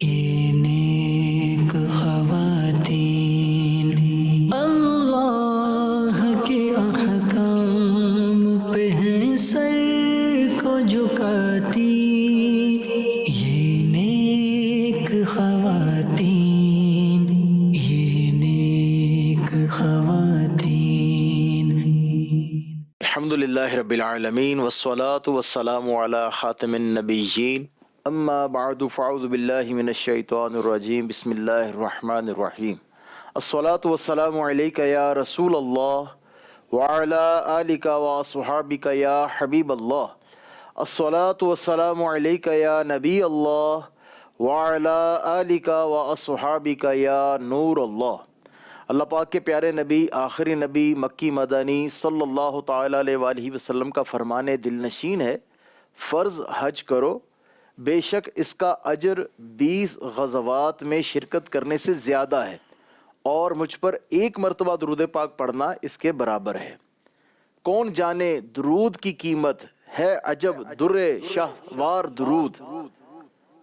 یہ نیک خواتین اللہ کے احکام پہ ہیں سر کو جھکاتی، یہ نیک خواتین، یہ نیک خواتین۔ الحمدللہ رب العالمین والصلاة والسلام علی خاتم النبیین، اما بعد فاعوذ باللہ من الشیطان الرجیم، بسم اللہ الرحمن الرحیم۔ الصلاة والسلام علیک یا رسول اللہ وعلی آلک واصحابک یا حبیب اللہ۔ الصلاة والسلام علیک یا نبی اللہ وعلی آلک واصحابک یا نور اللہ۔ اللہ پاک کے پیارے نبی، آخری نبی، مکی مدنی صلی اللہ تعالیٰ علیہ وآلہ وسلم کا فرمان دل نشین ہے، فرض حج کرو، بے شک اس کا اجر 20 غزوات میں شرکت کرنے سے زیادہ ہے، اور مجھ پر ایک مرتبہ درود پاک پڑھنا اس کے برابر ہے۔ کون جانے درود کی قیمت ہے عجب در شہوار درود،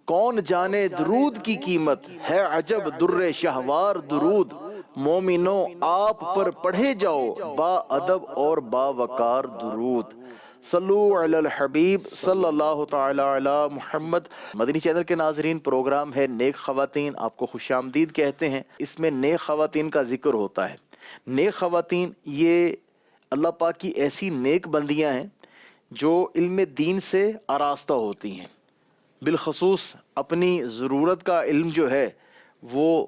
کون جانے درود کی قیمت ہے عجب در شہوار درود، مومنوں آپ پر پڑھے جاؤ با ادب اور با وقار درود۔ صلو علی الحبیب صلی اللہ تعالی علی محمد۔ مدنی چینل کے ناظرین، پروگرام ہے نیک خواتین، آپ کو خوش آمدید کہتے ہیں۔ اس میں نیک خواتین کا ذکر ہوتا ہے۔ نیک خواتین یہ اللہ پاک کی ایسی نیک بندیاں ہیں جو علم دین سے آراستہ ہوتی ہیں، بالخصوص اپنی ضرورت کا علم جو ہے وہ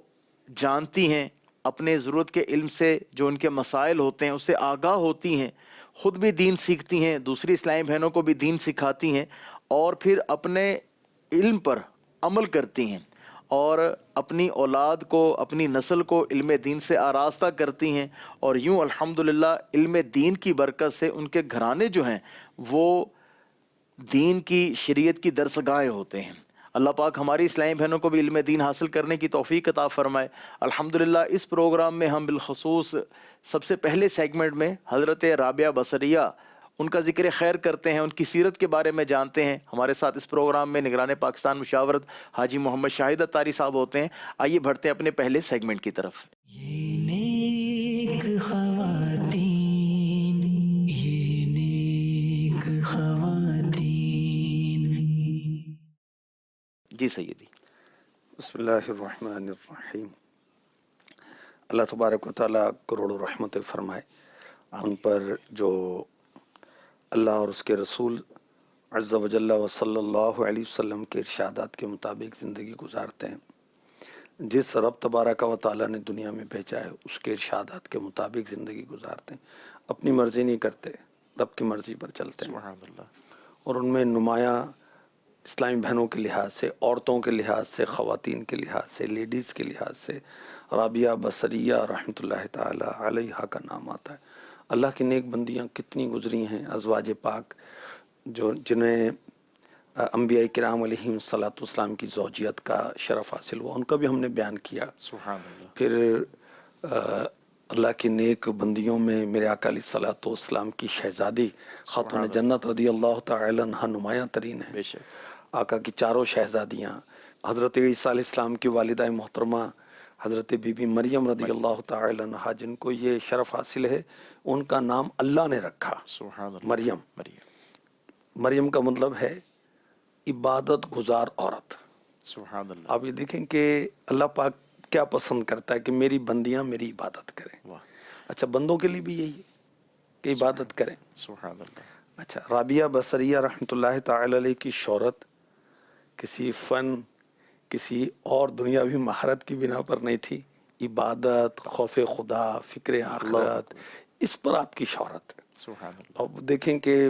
جانتی ہیں، اپنے ضرورت کے علم سے جو ان کے مسائل ہوتے ہیں اس سے آگاہ ہوتی ہیں، خود بھی دین سیکھتی ہیں، دوسری اسلامی بہنوں کو بھی دین سکھاتی ہیں، اور پھر اپنے علم پر عمل کرتی ہیں، اور اپنی اولاد کو، اپنی نسل کو علم دین سے آراستہ کرتی ہیں، اور یوں الحمدللہ علم دین کی برکت سے ان کے گھرانے جو ہیں وہ دین کی، شریعت کی درسگاہیں ہوتے ہیں۔ اللہ پاک ہماری اسلامی بہنوں کو بھی علم دین حاصل کرنے کی توفیق عطا فرمائے۔ الحمدللہ اس پروگرام میں ہم بالخصوص سب سے پہلے سیگمنٹ میں حضرت رابعہ بصریہ، ان کا ذکر خیر کرتے ہیں، ان کی سیرت کے بارے میں جانتے ہیں۔ ہمارے ساتھ اس پروگرام میں نگران پاکستان مشاورت حاجی محمد شاہد اتاری صاحب ہوتے ہیں۔ آئیے بڑھتے ہیں اپنے پہلے سیگمنٹ کی طرف۔ یہ نیک خواتین، یہ نیک خواتین۔ جی سیدی۔ بسم اللہ الرحمن الرحیم۔ اللہ تبارک و تعالیٰ کروڑوں رحمت فرمائے ان پر جو اللہ اور اس کے رسول عز و جل و صلی اللہ علیہ وسلم کے ارشادات کے مطابق زندگی گزارتے ہیں۔ جس رب تبارک و تعالیٰ نے دنیا میں بھیجا ہے اس کے ارشادات کے مطابق زندگی گزارتے ہیں، اپنی مرضی نہیں کرتے، رب کی مرضی پر چلتے ہیں۔ سبحان اللہ۔ اور ان میں نمایاں اسلامی بہنوں کے لحاظ سے، عورتوں کے لحاظ سے، خواتین کے لحاظ سے، لیڈیز کے لحاظ سے رابعہ بصریہ رحمۃ اللہ تعالی علیہا کا نام آتا ہے۔ اللہ کی نیک بندیاں کتنی گزری ہیں، ازواج پاک جو جنہیں انبیاء کرام علیہم الصلاۃ والسلام کی زوجیت کا شرف حاصل ہوا، ان کا بھی ہم نے بیان کیا۔ سبحان اللہ۔ پھر اللہ کی نیک بندیوں میں میرے آقا علیہ الصلاۃ والسلام کی شہزادی خاتون جنت رضی اللہ تعالی عنہا نمایاں ترین ہے۔ بے شک۔ آقا کی چاروں شہزادیاں، حضرت عیسیٰ علیہ السلام کی والدہ محترمہ حضرت بی بی مریم رضی اللہ تعالی عنہا، جن کو یہ شرف حاصل ہے، ان کا نام اللہ نے رکھا سبحان اللہ۔ مریم۔ مریم۔ مریم کا مطلب ہے عبادت گزار عورت۔ سبحان اللہ۔ آپ یہ دیکھیں کہ اللہ پاک کیا پسند کرتا ہے کہ میری بندیاں میری عبادت کریں۔ واہ۔ اچھا، بندوں کے لیے بھی یہی ہے کہ عبادت کریں۔ سبحان اللہ۔ اچھا، رابعہ بصریہ رحمۃ اللہ تعالی علیہ کی شہرت کسی فن، کسی اور دنیاوی مہارت کی بنا پر نہیں تھی، عبادت، خوف خدا، فکر آخرت، اس پر آپ کی شہرت ہے۔ سبحان اللہ۔ اب دیکھیں کہ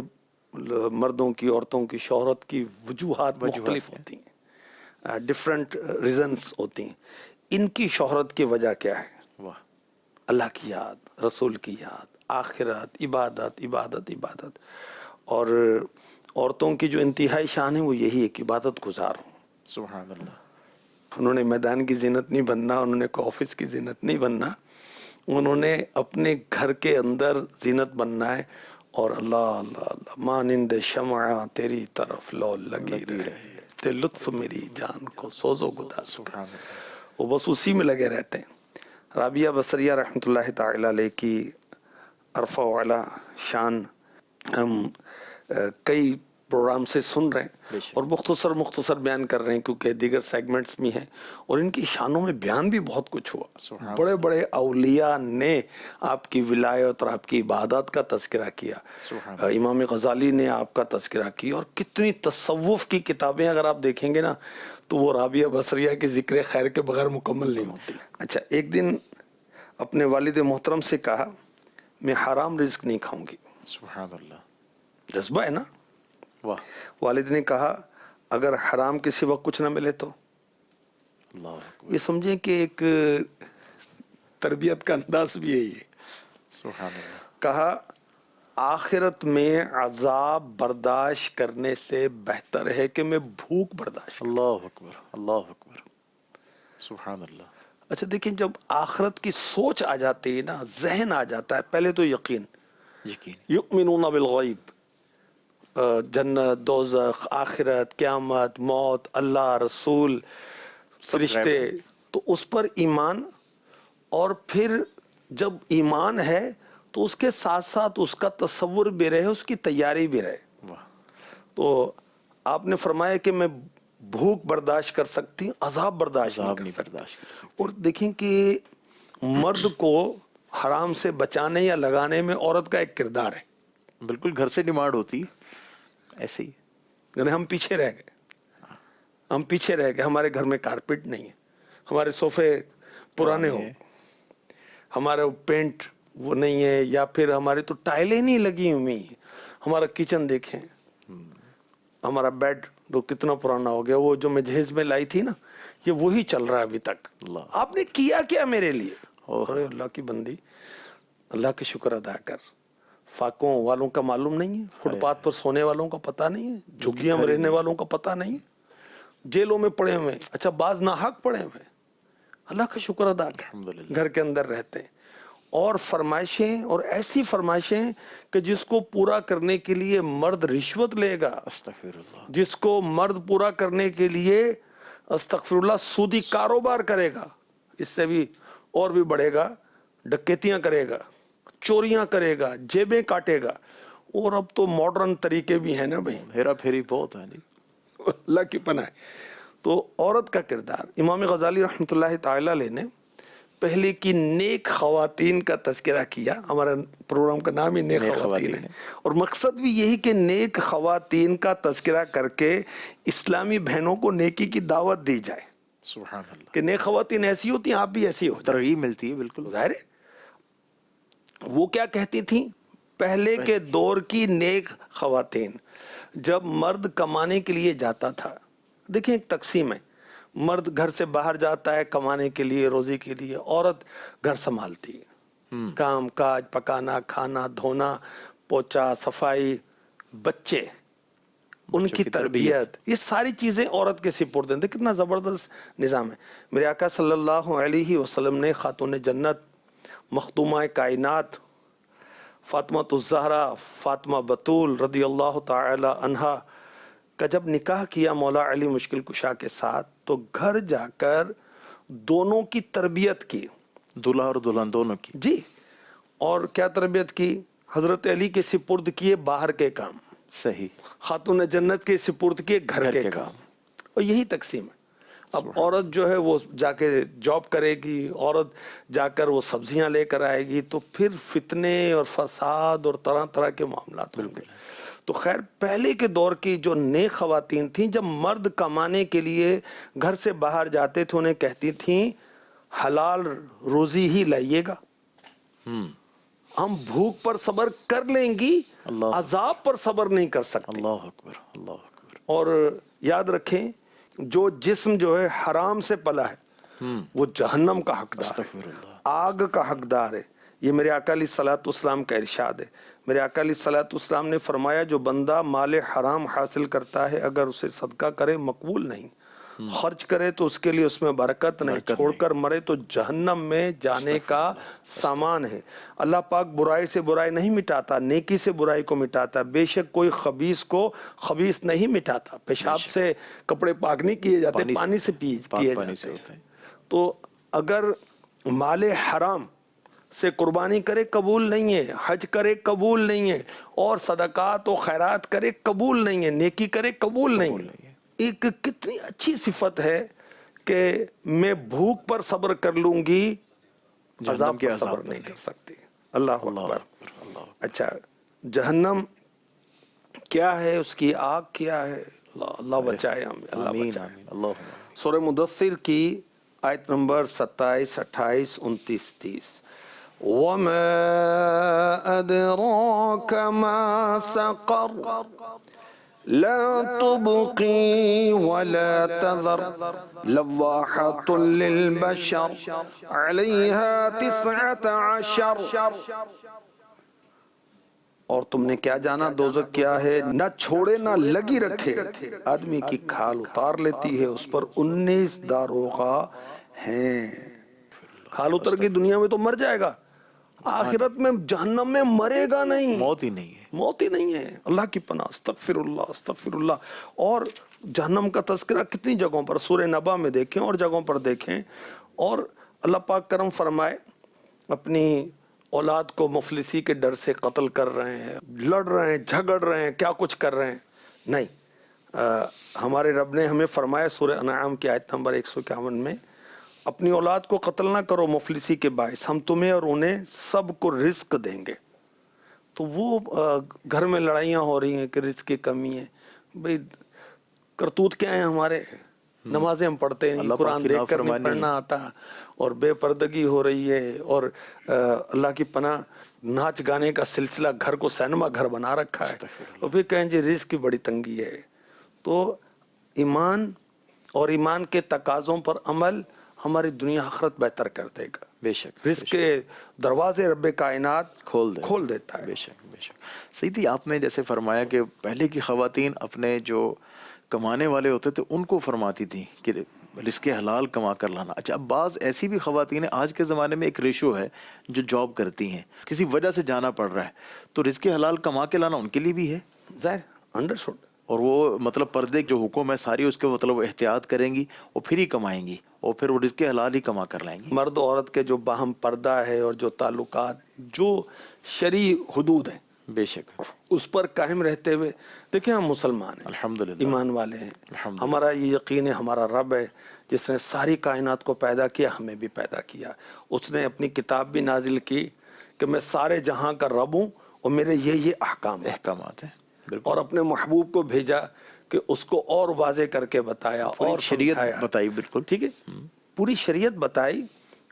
مردوں کی، عورتوں کی شہرت کی وجوہات مختلف ہوتی ہیں، ڈفرینٹ ریزنز ہوتی ہیں۔ ان کی شہرت کی وجہ کیا ہے؟ واہ۔ اللہ کی یاد، رسول کی یاد، آخرت، عبادت عبادت عبادت۔ اور عورتوں کی جو انتہائی شان ہے وہ یہی ہے کہ عبادت گزار ہوں۔ سبحان اللہ۔ انہوں نے میدان کی زینت نہیں بننا، انہوں نے کوئی آفس کی زینت نہیں بننا، انہوں نے اپنے گھر کے اندر زینت بننا ہے، اور اللہ اللہ اللہ مانند شمع تیری طرف لو لگی رہے۔ کرتے لطف میری جان کو سوز و گداز سبحان اللہ. وہ بس اسی میں لگے رہتے ہیں. رابعہ بصریہ رحمۃ اللہ تعالی علیہ کی عرفہ والا شان ہم کئی پروگرام سے سن رہے ہیں اور مختصر بیان کر رہے ہیں کیونکہ دیگر سیگمنٹس بھی ہیں اور ان کی شانوں میں بیان بھی بہت کچھ ہوا. بڑے بڑے اولیاء نے آپ کی ولایت اور آپ کی عبادت کا تذکرہ کیا. امام غزالی نے آپ کا تذکرہ کیا اور کتنی تصوف کی کتابیں اگر آپ دیکھیں گے نا تو وہ رابعہ بصریہ کے ذکر خیر کے بغیر مکمل نہیں ہوتی. اچھا، ایک دن اپنے والد محترم سے کہا میں حرام رزق نہیں کھاؤں گی. سبحان اللہ. جذبہ ہے نا. واہ. والد نے کہا اگر حرام کے سوا کچھ نہ ملے تو. اللہ اکبر. یہ سمجھیں کہ ایک تربیت کا انداز بھی ہے یہ. سبحان اللہ. کہا آخرت میں عذاب برداشت کرنے سے بہتر ہے کہ میں بھوک برداشت کروں. اللہ اکبر. اللہ اکبر. سبحان اللہ. اچھا دیکھیں، جب آخرت کی سوچ آ جاتی ہے نا، ذہن آ جاتا ہے، پہلے تو یقین، یؤمنون بالغیب، جنت، دوزخ، آخرت، قیامت، موت، اللہ، رسول، فرشتے، تو اس پر ایمان. اور پھر جب ایمان ہے تو اس کے ساتھ ساتھ اس کا تصور بھی رہے، اس کی تیاری بھی رہے. تو آپ نے فرمایا کہ میں بھوک برداشت کر سکتی ہوں، عذاب برداشت نہیں کر سکتی. اور دیکھیں کہ مرد کو حرام سے بچانے یا لگانے میں عورت کا ایک کردار ہے. بالکل گھر سے ڈیمانڈ ہوتی ایسے ہی. یعنی ہم پیچھے رہ گئے، ہمارے گھر میں کارپیٹ نہیں ہے، ہمارے صوفے پرانے ہو، ہمارا پینٹ وہ نہیں ہے، یا پھر ہمارے تو ٹائلیں نہیں لگی ہوئی ہیں. ہمارا کچن دیکھیں، ہمارا بیڈ جو کتنا پرانا ہو گیا، وہ جو میں جہیز میں لائی تھی نا، یہ وہی چل رہا ہے ابھی تک. آپ نے کیا کیا میرے لیے؟ ارے اللہ کی بندی، اللہ کا شکر ادا کر. فاقوں والوں کا معلوم نہیں ہے، فٹ پاتھ پر سونے والوں کا پتہ نہیں ہے، جھگیاں میں رہنے والوں کا پتہ نہیں ہے، جیلوں میں پڑے ہوئے، اچھا بعض ناحق پڑے ہوئے، اللہ کا شکر ادا کر، گھر کے اندر رہتے ہیں. اور فرمائشیں، اور ایسی فرمائشیں کہ جس کو پورا کرنے کے لیے مرد رشوت لے گا، استغفر اللہ، جس کو مرد پورا کرنے کے لیے استغفر اللہ سودی کاروبار کرے گا، اس سے بھی اور بھی بڑھے گا، ڈکیتیاں کرے گا، چوریاں کرے گا، جیبیں کاٹے گا. اور اب تو ماڈرن طریقے بھی ہیں نا بھائی، ہیرا پھیری بہت ہے. اللہ کی پناہ. تو عورت کا کردار، امام غزالی رحمۃ اللہ تعالی علیہ نے پہلے کی نیک خواتین کا تذکرہ کیا. ہمارا پروگرام کا نام ہی نیک خواتین ہے، اور مقصد بھی یہی کہ نیک خواتین کا تذکرہ کر کے اسلامی بہنوں کو نیکی کی دعوت دی جائے. سبحان اللہ. کہ نیک خواتین ایسی ہوتی ہیں، آپ بھی ایسی ہو جائیں. ترغیب ملتی ہے. بالکل ظاہر ہے. وہ کیا کہتی تھیں پہلے کے دور کی نیک خواتین؟ جب مرد کمانے کے لیے جاتا تھا، دیکھیں ایک تقسیم ہے، مرد گھر سے باہر جاتا ہے کمانے کے لیے، روزی کے لیے، عورت گھر سنبھالتی ہے، کام کاج، پکانا، کھانا، دھونا، پوچھا، صفائی، بچے، ان کی تربیت، یہ ساری چیزیں عورت کے سپرد ہیں. کتنا زبردست نظام ہے. میرے آقا صلی اللہ علیہ وسلم نے خاتون جنت، مخدومہ کائنات، فاطمہ الزہرا، فاطمہ بطول رضی اللہ تعالی عنہا کا جب نکاح کیا مولا علی مشکل کشا کے ساتھ، تو گھر جا کر دونوں کی تربیت کی، دلہا اور دلہن دونوں کی. جی. اور کیا تربیت کی؟ حضرت علی کے سپرد کیے باہر کے کام، صحیح. خاتون جنت کے سپرد کیے گھر کے کام. اور یہی تقسیم ہے. اب عورت جو ہے وہ جا کے جاب کرے گی، عورت جا کر وہ سبزیاں لے کر آئے گی، تو پھر فتنے اور فساد اور طرح طرح کے معاملات ہوں گے. تو خیر پہلے کے دور کی جو نیک خواتین تھیں، جب مرد کمانے کے لیے گھر سے باہر جاتے تھے، انہیں کہتی تھیں حلال روزی ہی لائیے گا، ہم بھوک پر صبر کر لیں گی، عذاب پر صبر نہیں کر سکتے. اللہ اکبر. اللہ اکبر. اور یاد رکھیں جو جسم جو ہے حرام سے پلا ہے وہ جہنم کا حقدار ہے، آگ کا حقدار ہے. یہ میرے آقا علیہ الصلوۃ والسلام کا ارشاد ہے. میرے آقا علیہ الصلوۃ والسلام نے فرمایا جو بندہ مال حرام حاصل کرتا ہے اگر اسے صدقہ کرے مقبول نہیں. خرچ کرے تو اس کے لیے اس میں برکت نہیں، چھوڑ کر مرے تو جہنم میں جانے کا سامان ہے۔ اللہ پاک برائی سے برائی نہیں مٹاتا، نیکی سے برائی کو مٹاتا۔ بے شک کوئی خبیث کو خبیث نہیں مٹاتا۔ پیشاب سے کپڑے پاک نہیں کیے جاتے، پانی سے کیے جاتے ہیں۔ تو اگر مال حرام سے قربانی کرے قبول نہیں ہے، حج کرے قبول نہیں ہے، اور صدقات و خیرات کرے قبول نہیں ہے، نیکی کرے قبول نہیں ہے۔ ایک کتنی اچھی صفت ہے کہ میں بھوک پر صبر کر لوں گی، عذاب پر صبر نہیں کر سکتی۔ اللہ اکبر۔ اچھا، جہنم کیا ہے، اس کی آگ کیا ہے؟ اللہ بچائے ہمیں، اللہ بچائے۔ سورہ مدثر کی آیت نمبر 27، 28، 29، 30۔ وَمَا أَدْرَاكَ مَا سَقَرُ لَا تُبْقِي وَلَا تَذَرُ لَوَّاحَةٌ لِلْبَشَرِ عَلَيْهَا 19۔ اور تم نے کیا جانا دوزخ کیا ہے، نہ چھوڑے نہ لگی رکھے، آدمی کی کھال اتار لیتی ہے، اس پر 19 داروغہ ہیں۔ کھال اتر کی دنیا میں تو مر جائے گا، آخرت میں جہنم میں مرے گا نہیں، موت ہی نہیں ہے، موت ہی نہیں ہے۔ اللہ کی پناہ، استغفر اللہ، استغفر اللہ۔ اور جہنم کا تذکرہ کتنی جگہوں پر، سورہ نبا میں دیکھیں اور جگہوں پر دیکھیں۔ اور اللہ پاک کرم فرمائے، اپنی اولاد کو مفلسی کے ڈر سے قتل کر رہے ہیں، لڑ رہے ہیں، جھگڑ رہے ہیں، کیا کچھ کر رہے ہیں، نہیں، ہمارے رب نے ہمیں فرمایا سورہ انعام کی آیت نمبر 151 میں، اپنی اولاد کو قتل نہ کرو مفلسی کے باعث، ہم تمہیں اور انہیں سب کو رزق دیں گے۔ تو وہ گھر میں لڑائیاں ہو رہی ہیں کہ رزق کی کمی ہے، بھئی کرتوت کیا ہیں ہمارے، نمازیں ہم پڑھتے نہیں، قرآن دیکھ کر نہیں پڑھنا آتا، اور بے پردگی ہو رہی ہے، اور اللہ کی پناہ ناچ گانے کا سلسلہ، گھر کو سینما گھر بنا رکھا ہے، اور پھر کہیں جی رزق کی بڑی تنگی ہے۔ تو ایمان اور ایمان کے تقاضوں پر عمل ہماری دنیا آخرت بہتر کر دے گا، بے شک، رزق کے دروازے رب کائنات کھول دیتا ہے۔ بے شک، بے شک۔ سیدھی آپ نے جیسے فرمایا کہ پہلے کی خواتین اپنے جو کمانے والے ہوتے تھے ان کو فرماتی تھیں کہ رزق حلال کما کر لانا۔ اچھا، اب بعض ایسی بھی خواتین ہیں، آج کے زمانے میں ایک ریشو ہے، جو جاب کرتی ہیں، کسی وجہ سے جانا پڑ رہا ہے، تو رزق حلال کما کے لانا ان کے لیے بھی ہے، ظاہر، انڈرسٹوڈ۔ اور وہ مطلب پردے جو حکم ہے ساری اس کے مطلب احتیاط کریں گی اور پھر ہی کمائیں گی، اور پھر وہ رزق حلال ہی کما کر لائیں گی۔ مرد و عورت کے جو باہم پردہ ہے اور جو تعلقات، جو شرعی حدود ہیں، بے شک، اس پر قائم رہتے ہوئے، دیکھیں ہم مسلمان ہیں، الحمدللہ، ایمان والے ہیں، الحمدللہ، ہمارا یہ یقین ہے ہمارا رب ہے جس نے ساری کائنات کو پیدا کیا، ہمیں بھی پیدا کیا، اس نے اپنی کتاب بھی نازل کی کہ میں سارے جہاں کا رب ہوں اور میرے یہ احکامات ہیں، اور اپنے محبوب کو بھیجا کہ اس کو اور واضح کر کے بتایا اور شریعت سمجھایا، بتائی، بالکل ٹھیک ہے، پوری شریعت بتائی،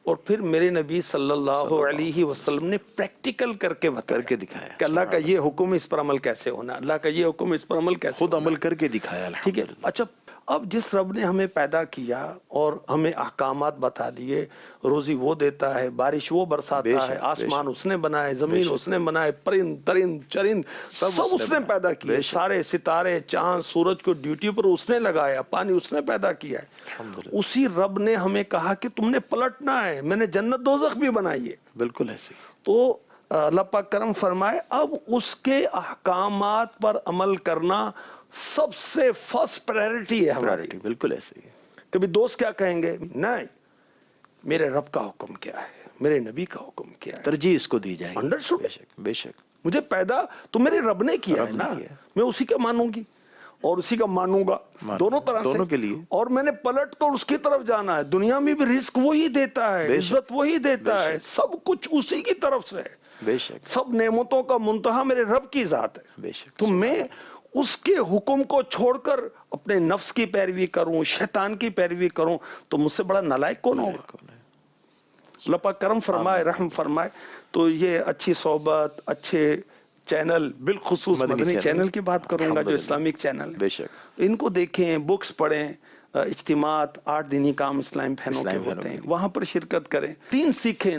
اور پھر میرے نبی صلی اللہ علیہ وسلم نے پریکٹیکل کر کے دکھایا کہ اللہ کا یہ حکم اس پر عمل کیسے ہونا، اللہ کا یہ حکم اس پر عمل کیسے خود عمل کر کے دکھایا، ٹھیک ہے۔ الحمدللہ۔ اچھا، اب جس رب نے ہمیں پیدا کیا اور ہمیں احکامات بتا دیے، روزی وہ دیتا ہے، بارش وہ برساتا ہے، آسمان اس نے بنائے، زمین اس نے بنائے، پرند ترند چرند سب اس نے پیدا کیے، سارے ستارے، چاند، سورج کو ڈیوٹی پر اس نے لگایا، پانی اس نے پیدا کیا ہے، اسی رب نے ہمیں کہا کہ تم نے پلٹنا ہے، میں نے جنت دوزخ بھی بنائی ہے، بالکل ایسے۔ تو اللہ پاک کرم فرمائے، اب اس کے احکامات پر عمل کرنا سب سے فرسٹ پرائرٹی ہے ہماری، بالکل ایسے ہی۔ کبھی دوست کیا کہیں گے، نہیں، میرے رب کا حکم کیا ہے، میرے نبی کا حکم کیا ہے، ترجیح اس کو دی جائے گی، انڈرسٹوڈ، بے شک، بے شک، مجھے پیدا تو میرے رب نے کیا ہے نا، میں اسی کا مانوں گی اور اسی کا مانوں گا، دونوں طرح سے، دونوں کے لیے، اور میں نے پلٹ کر اس کی طرف جانا ہے، دنیا میں بھی رزق وہی دیتا ہے، عزت وہی دیتا ہے، سب کچھ اسی کی طرف سے ہے، بے شک، سب نعمتوں کا منتہا میرے رب کی ذات ہے، بے شک۔ تو میں اس کے حکم کو چھوڑ کر اپنے نفس کی پیروی کروں، شیطان کی پیروی کروں، تو مجھ سے بڑا نالائق کون ہوگا؟ اللہ پاک کرم فرمائے، رحم فرمائے۔ تو یہ اچھی صحبت، اچھے چینل، بالخصوص مدنی چینل کی بات کروں گا جو اسلامک چینل ہے، بے شک، ان کو دیکھیں، بکس پڑھیں، اجتماعات 8 دینی کام اسلام بہنوں کے ہوتے ہیں، وہاں پر شرکت کریں، دین سیکھیں،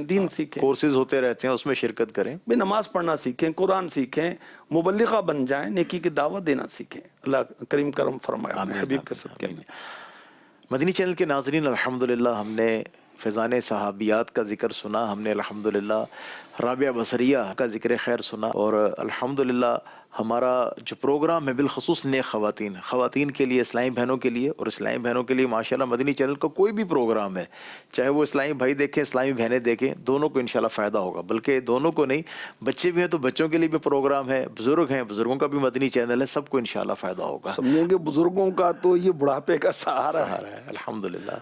کورسز ہوتے رہتے ہیں، اس میں شرکت کریں، بھی نماز پڑھنا سیکھیں، قرآن سیکھیں، مبلغہ بن جائیں، نیکی کی دعوت دینا سیکھیں۔ اللہ کریم کرم فرمائے، حبیب کے صدقے میں۔ مدنی چینل کے ناظرین، الحمدللہ ہم نے فیضان صحابیات کا ذکر سنا، ہم نے الحمدللہ رابعہ بصریہ کا ذکر خیر سنا، اور الحمدللہ ہمارا جو پروگرام ہے بالخصوص نیک خواتین کے لیے، اسلامی بہنوں کے لیے، اور اسلامی بہنوں کے لیے ماشاءاللہ مدنی چینل کا کوئی بھی پروگرام ہے، چاہے وہ اسلامی بھائی دیکھیں، اسلامی بہنیں دیکھیں، دونوں کو انشاءاللہ فائدہ ہوگا، بلکہ دونوں کو نہیں، بچے بھی ہیں تو بچوں کے لیے بھی پروگرام ہے، بزرگ ہیں بزرگوں کا بھی مدنی چینل ہے، سب کو انشاءاللہ فائدہ ہوگا۔ سمجھیں گے بزرگوں کا تو یہ بڑھاپے کا سہارا ہے، الحمدللہ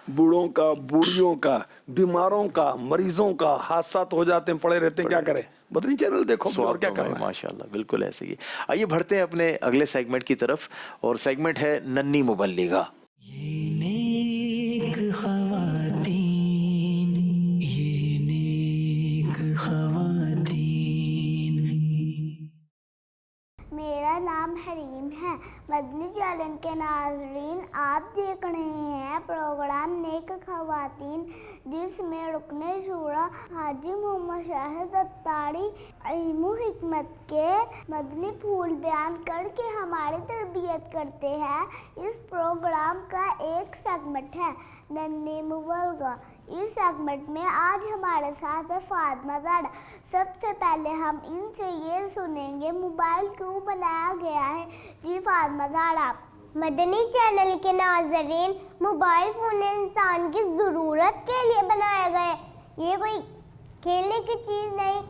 بوڑھوں کا، بوڑھیوں کا، بیماروں کا، مریضوں کا، حادثات ہو جاتے ہیں، پڑے رہتے ہیں، کیا کریں؟ مدنی چینل دیکھو اور کیا کرنا ہے۔ ماشاءاللہ بالکل ایسے ہی۔ آئیے بڑھتے ہیں اپنے اگلے سیگمنٹ کی طرف، اور سیگمنٹ ہے ننھی مبلغہ۔ یہ نیک خواتین، یہ نیک خواتین۔ میرا نام حریم ہے۔ مدنی چینل کے ناظرین، آپ دیکھ رہے ہیں پروگرام نیک خواتین، جس میں رکن شورا حاجی محمد شاہد اتاری علم و حکمت کے مدنی پھول بیان کر کے ہماری تربیت کرتے ہیں۔ اس پروگرام کا ایک سیگمنٹ ہے ننھی مبلغہ۔ اس سیگمنٹ میں آج ہمارے ساتھ ہے فاطمہ زہرا۔ سب سے پہلے ہم ان سے یہ سنیں گے موبائل کیوں بنایا گیا ہے۔ جی فاطمہ زہرا۔ مدنی چینل کے ناظرین، موبائل فون انسان کی ضرورت کے لیے بنایا گیا ہے، یہ کوئی کھیلنے کی چیز نہیں،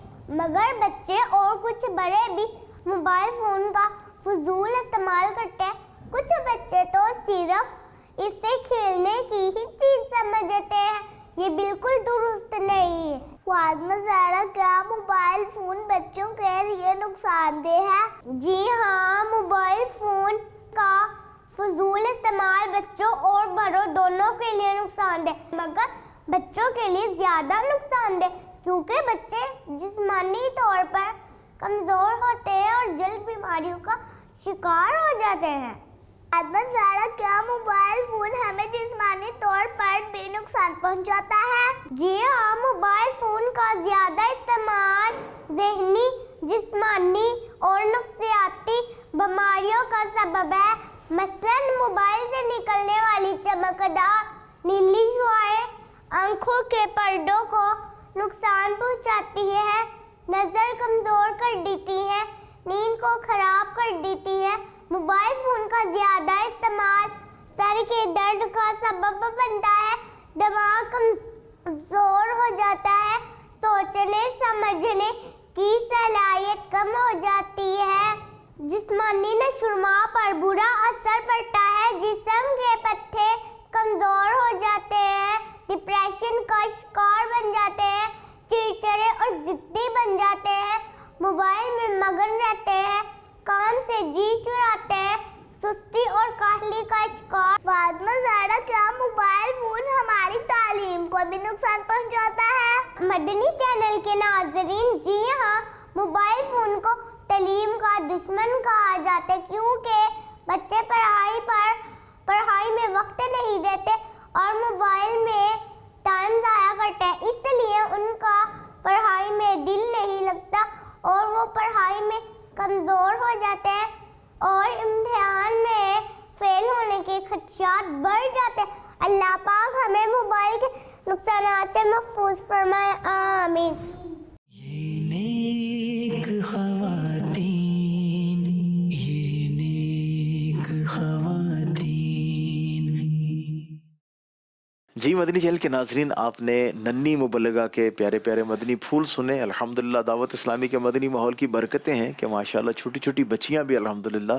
مگر بچے اور کچھ بڑے بھی موبائل فون کا فضول استعمال کرتے ہیں۔ کچھ بچے تو صرف اسے کھیلنے کی ہی چیز سمجھتے ہیں، یہ بالکل درست نہیں ہے۔ فاطمہ زہرا، کیا موبائل فون بچوں کے لیے نقصان دہ ہے؟ جی ہاں، موبائل فون کا فضول استعمال بچوں اور بڑوں دونوں کے لیے نقصان دہ، مگر بچوں کے لیے زیادہ نقصان دہ، کیونکہ بچے جسمانی طور پر کمزور ہوتے ہیں اور جلد بیماریوں کا شکار ہو جاتے ہیں۔ فاطمہ زہرا، کیا موبائل فون ہمیں جسمانی طور پر بھی نقصان پہنچاتا ہے؟ جی ہاں، موبائل فون کا زیادہ استعمال ذہنی، جسمانی اور نفسیاتی بیماریوں کا سبب ہے۔ مثلاً موبائل سے نکلنے والی چمکدار نیلی شعاعیں آنکھوں کے پردوں کو نقصان پہنچاتی ہے، نظر کمزور کر دیتی ہے، نیند کو خراب کر دیتی ہے۔ موبائل فون کا زیادہ استعمال سر کے درد کا سبب بنتا ہے، دماغ کمزور ہو جاتا ہے، سوچنے سمجھنے کی صلاحیت کم ہو جاتی ہے، جسمانی نشوونما پر برا اثر پڑتا ہے، جسم کے پٹھے کمزور ہو جاتے ہیں، ڈپریشن کا شکار بن جاتے ہیں، چڑچڑے اور ضدی بن جاتے ہیں، موبائل میں مگن رہتے ہیں، کام سے جی چراتے ہیں، سستی اور کاہلی کا شکار۔ فاطمہ زہرا، کیا موبائل فون ہماری تعلیم کو بھی نقصان پہنچاتا ہے؟ مدنی چینل کے ناظرین، جی ہاں، موبائل فون کو تعلیم کا دشمن کہا جاتا ہے، کیونکہ بچے پڑھائی میں وقت نہیں دیتے اور موبائل میں ٹائم ضائع کرتے ہیں، اس لیے ان کا پڑھائی میں دل نہیں لگتا اور وہ پڑھائی میں کمزور ہو جاتے ہیں اور امتحان میں فیل ہونے کے خدشات بڑھ جاتے ہیں۔ اللہ پاک ہمیں موبائل کے نقصانات سے محفوظ فرمائے، آمین۔ یہ نیک خواتین، یہ نیک خواتین۔ جی مدنی چینل کے ناظرین، آپ نے ننھی مبلغہ کے پیارے پیارے مدنی پھول سنے۔ الحمدللہ دعوت اسلامی کے مدنی ماحول کی برکتیں ہیں کہ ماشاءاللہ چھوٹی چھوٹی بچیاں بھی الحمدللہ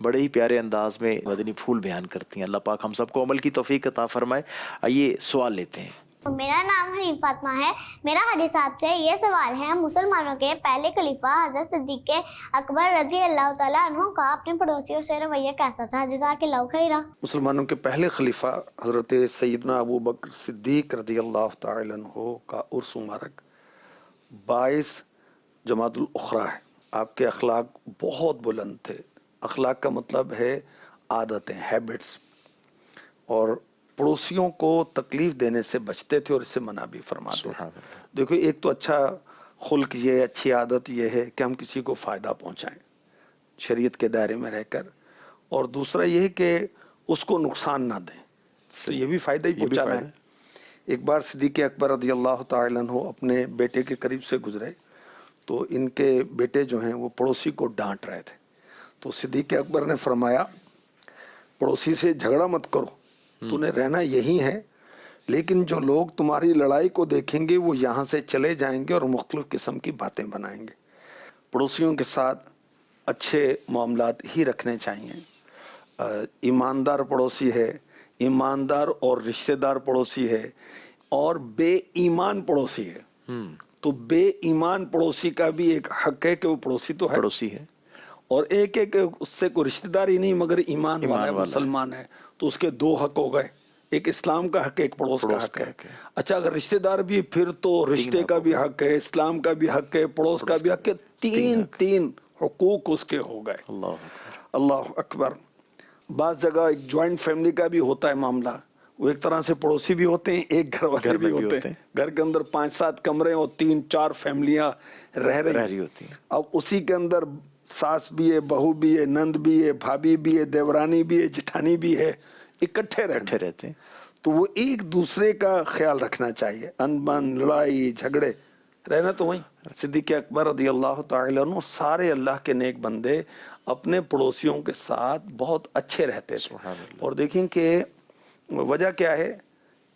بڑے ہی پیارے انداز میں مدنی پھول بیان کرتی ہیں۔ اللہ پاک ہم سب کو عمل کی توفیق عطا فرمائے۔ آئیے سوال لیتے ہیں۔ میرا نام حریم فاطمہ ہے۔ میرا حدیث آپ سے یہ سوال ہے، مسلمانوں کے پہلے خلیفہ حضرت صدیق اکبر رضی اللہ تعالیٰ عنہ کا اپنے پڑوسیوں سے رویہ کیسا تھا؟ جزاک اللہ خیرا۔ مسلمانوں کے پہلے خلیفہ حضرت سیدنا ابو بکر صدیق رضی اللہ تعالی عنہ کا عرس مبارک 22 جمادی الاخری ہے۔ آپ کے اخلاق بہت بلند تھے۔ اخلاق کا مطلب ہے عادتیں، ہیبٹس، اور پڑوسیوں کو تکلیف دینے سے بچتے تھے اور اس سے منع بھی فرماتے تھے۔ دیکھو، ایک تو اچھا خلق یہ، اچھی عادت یہ ہے کہ ہم کسی کو فائدہ پہنچائیں شریعت کے دائرے میں رہ کر، اور دوسرا یہ ہے کہ اس کو نقصان نہ دیں۔ تو یہ بھی فائدہ ہی پہنچانا ہے. ایک بار صدیق اکبر رضی اللہ تعالی عنہ اپنے بیٹے کے قریب سے گزرے تو ان کے بیٹے جو ہیں وہ پڑوسی کو ڈانٹ رہے تھے. تو صدیق اکبر نے فرمایا پڑوسی سے جھگڑا مت کرو, تو نے رہنا یہی ہے, لیکن جو لوگ تمہاری لڑائی کو دیکھیں گے وہ یہاں سے چلے جائیں گے اور مختلف قسم کی باتیں بنائیں گے. پڑوسیوں کے ساتھ اچھے معاملات ہی رکھنے چاہیے. ایماندار پڑوسی ہے, ایماندار اور رشتہ دار پڑوسی ہے, اور بے ایمان پڑوسی ہے. تو بے ایمان پڑوسی کا بھی ایک حق ہے کہ وہ پڑوسی تو ہے, پڑوسی ہے, اور ایک ہے کہ اس سے کوئی رشتہ دار ہی نہیں مگر ایمان والا ہے, مسلمان ہے, تو اس کے دو حق ہو گئے, ایک اسلام کا حق ہے, ایک پڑوس کا حق ہے. اچھا اگر رشتہ دار بھی پھر تو رشتے کا بھی حق ہے, اسلام کا بھی حق ہے, پڑوس کا بھی حق ہے, تین حقوق اس کے ہو گئے. اللہ اکبر. بعض جگہ ایک جوائنٹ فیملی کا بھی ہوتا ہے معاملہ, وہ ایک طرح سے پڑوسی بھی ہوتے ہیں, ایک گھر والے بھی ہوتے ہیں. گھر کے اندر 5-7 کمرے اور 3-4 فیملیاں رہ رہی ہوتی ہیں. اب اسی کے اندر ساس بھی ہے, بہو بھی ہے, نند بھی ہے, بھابھی بھی ہے, دیورانی بھی ہے, جٹھانی بھی ہے, اکٹھے رہتے ہیں. تو وہ ایک دوسرے کا خیال رکھنا چاہیے. انبن, لڑائی جھگڑے رہنا تو وہیں. صدیق اکبر رضی اللہ تعالی عنہ سارے اللہ کے نیک بندے اپنے پڑوسیوں کے ساتھ بہت اچھے رہتے تھے. اور دیکھیں کہ وجہ کیا ہے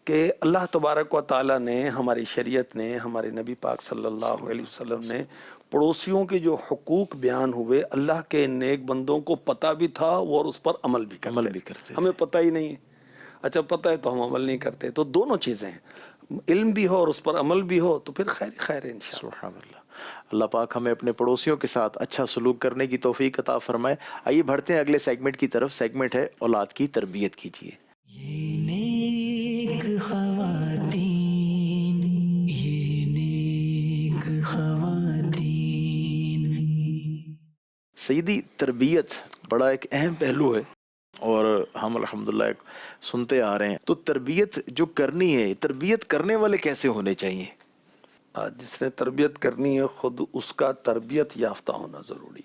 کہ اللہ تبارک و تعالی نے, ہماری شریعت نے, ہمارے نبی پاک صلی اللہ علیہ وسلم نے پڑوسیوں کے جو حقوق بیان ہوئے, اللہ کے نیک بندوں کو پتہ بھی تھا اور اس پر عمل بھی کرتے. ہمیں پتہ ہی نہیں ہے, اچھا پتہ ہے تو ہم عمل نہیں کرتے. تو دونوں چیزیں ہیں, علم بھی ہو اور اس پر عمل بھی ہو تو پھر خیر ہے انشاءاللہ. سبحان اللہ. اللہ پاک ہمیں اپنے پڑوسیوں کے ساتھ اچھا سلوک کرنے کی توفیق عطا فرمائے. آئیے بڑھتے ہیں اگلے سیگمنٹ کی طرف. سیگمنٹ ہے اولاد کی تربیت کیجیے. یہ نیک خواتین, یہ نیک خواتین. سیدی تربیت بڑا ایک اہم پہلو ہے اور ہم الحمدللہ سنتے آ رہے ہیں. تو تربیت جو کرنی ہے, تربیت کرنے والے کیسے ہونے چاہیے؟ جس نے تربیت کرنی ہے خود اس کا تربیت یافتہ ہونا ضروری,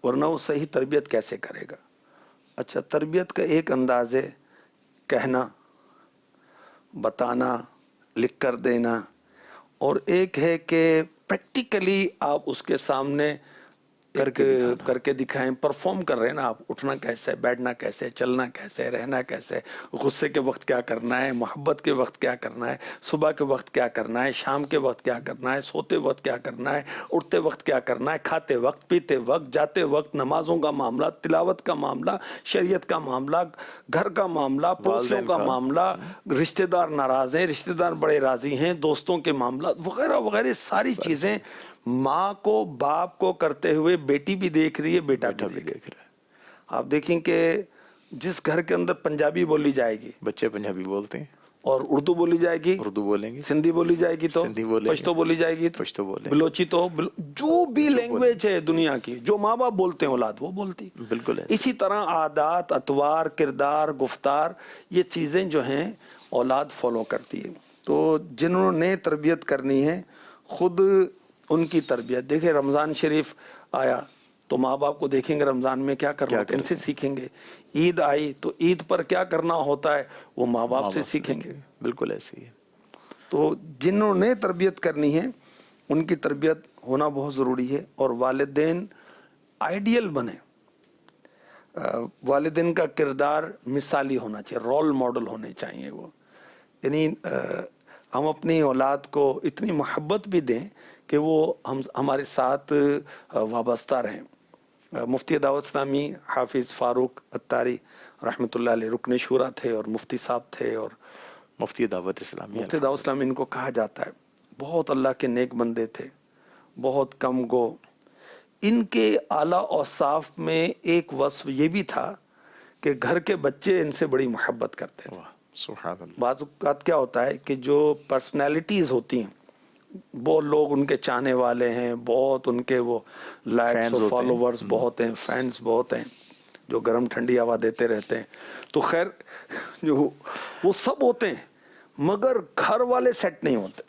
ورنہ وہ صحیح تربیت کیسے کرے گا. اچھا تربیت کا ایک انداز ہے کہنا, بتانا, لکھ کر دینا, اور ایک ہے کہ پریکٹیکلی آپ اس کے سامنے کر کے دکھائیں. پرفارم کر رہے ہیں نا آپ, اٹھنا کیسے, بیٹھنا کیسے, چلنا کیسے, رہنا کیسے, غصے کے وقت کیا کرنا ہے, محبت کے وقت کیا کرنا ہے, صبح کے وقت کیا کرنا ہے, شام کے وقت کیا کرنا ہے, سوتے وقت کیا کرنا ہے, اٹھتے وقت کیا کرنا ہے, کھاتے وقت, پیتے وقت, جاتے وقت, نمازوں کا معاملہ, تلاوت کا معاملہ, شریعت کا معاملہ, گھر کا معاملہ, پڑوسیوں کا معاملہ, رشتہ دار ناراض ہیں, رشتہ دار بڑے راضی ہیں, دوستوں کے معاملات وغیرہ وغیرہ ساری چیزیں ماں کو باپ کو کرتے ہوئے بیٹی بھی دیکھ رہی ہے, بیٹا بھی دیکھ رہا ہے. آپ دیکھیں کہ جس گھر کے اندر پنجابی بولی جائے گی, بچے پنجابی بولتے ہیں, اور اردو بولی جائے گی, اردو بولیں گے, سندھی بولی جائے گی تو پشتو بولی جائے گی, پشتو بولیں, بلوچی تو جو بھی لینگویج ہے دنیا کی, جو ماں باپ بولتے ہیں اولاد وہ بولتی. بالکل. اسی طرح عادات, اطوار, کردار, گفتار, یہ چیزیں جو ہیں اولاد فالو کرتی ہے. تو جنہوں نے تربیت کرنی ہے خود ان کی تربیت دیکھیں. رمضان شریف آیا تو ماں باپ کو دیکھیں گے رمضان میں کیا کرنا ہوتا ہے, ان سے سیکھیں گے. عید آئی تو عید پر کیا کرنا ہوتا ہے وہ ماں باپ سے سیکھیں گے. بالکل ایسے ہی ہے. تو جنہوں نے تربیت کرنی ہے ان کی تربیت ہونا بہت ضروری ہے. اور والدین آئیڈیل بنے, والدین کا کردار مثالی ہونا چاہیے, رول ماڈل ہونے چاہیے وہ. یعنی ہم اپنی اولاد کو اتنی محبت بھی دیں کہ وہ ہمارے ساتھ وابستہ رہیں. مفتی دعوت اسلامی حافظ فاروق اتاری رحمۃ اللہ علیہ رکن شورا تھے اور مفتی صاحب تھے, اور مفتی دعوت اسلامی ان کو کہا جاتا ہے. بہت اللہ کے نیک بندے تھے, بہت کم گو. ان کے اعلیٰ اوصاف میں ایک وصف یہ بھی تھا کہ گھر کے بچے ان سے بڑی محبت کرتے تھے. سبحان اللہ. بعض اوقات کیا ہوتا ہے کہ جو پرسنالٹیز ہوتی ہیں وہ لوگ ان کے چاہنے والے ہیں, بہت ان کے وہ لائکس اور فالوورز بہت ہیں, فینس بہت ہیں جو گرم ٹھنڈی ہوا دیتے رہتے ہیں. تو خیر جو وہ سب ہوتے ہیں مگر گھر والے سیٹ نہیں ہوتے,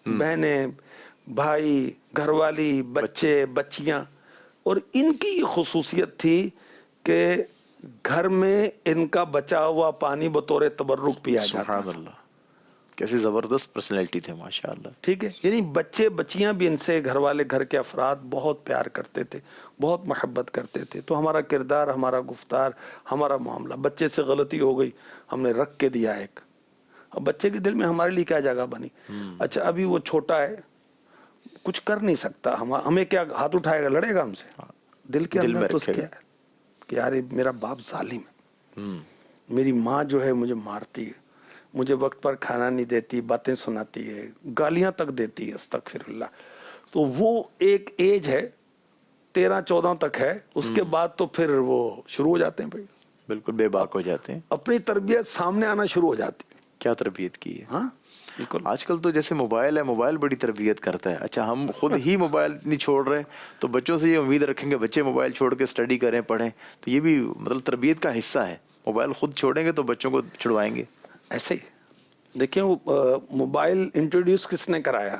بہنیں, بھائی, گھر والی, بچے, بچیاں. اور ان کی یہ خصوصیت تھی کہ گھر میں ان کا بچا ہوا پانی بطور تبرک پیا جاتا سبحان تھا. اللہ، کیسی زبردست پرسنالٹی تھے ماشاء اللہ. ٹھیک ہے، یعنی بچے بچیاں بھی ان سے گھر والے، گھر کے افراد بہت پیار کرتے تھے، بہت محبت کرتے تھے. تو ہمارا کردار، ہمارا گفتار، ہمارا معاملہ، بچے سے غلطی ہو گئی ہم نے رکھ کے دیا ایک. اب بچے کے دل میں ہمارے لیے کیا جگہ بنی؟ اچھا ابھی وہ چھوٹا ہے، کچھ کر نہیں سکتا، ہمیں کیا ہاتھ اٹھائے گا، لڑے گا ہم سے؟ دل کے دل اندر میں تو رکھے گا. کیا ہے کہ یار میرا باپ ظالم ہے، میری ماں جو ہے مجھے مارتی ہے، مجھے وقت پر کھانا نہیں دیتی، باتیں سناتی ہے، گالیاں تک دیتی ہے، استغفر اللہ. تو وہ ایک ایج ہے 13-14 تک ہے، اس کے بعد تو پھر وہ شروع ہو جاتے ہیں بھائی، بالکل بے باک ہو جاتے ہیں. اپنی تربیت سامنے آنا شروع ہو جاتی ہے. کیا تربیت کی ہے. ہاں بالکل. آج کل تو جیسے موبائل ہے، موبائل بڑی تربیت کرتا ہے. اچھا ہم خود ہی موبائل نہیں چھوڑ رہے تو بچوں سے یہ امید رکھیں گے بچے موبائل چھوڑ کے اسٹڈی کریں، پڑھیں، تو یہ بھی مطلب تربیت کا حصہ ہے. موبائل خود چھوڑیں گے تو بچوں کو چھڑوائیں گے. ایسے ہی دیکھیں، وہ موبائل انٹروڈیوس کس نے کرایا؟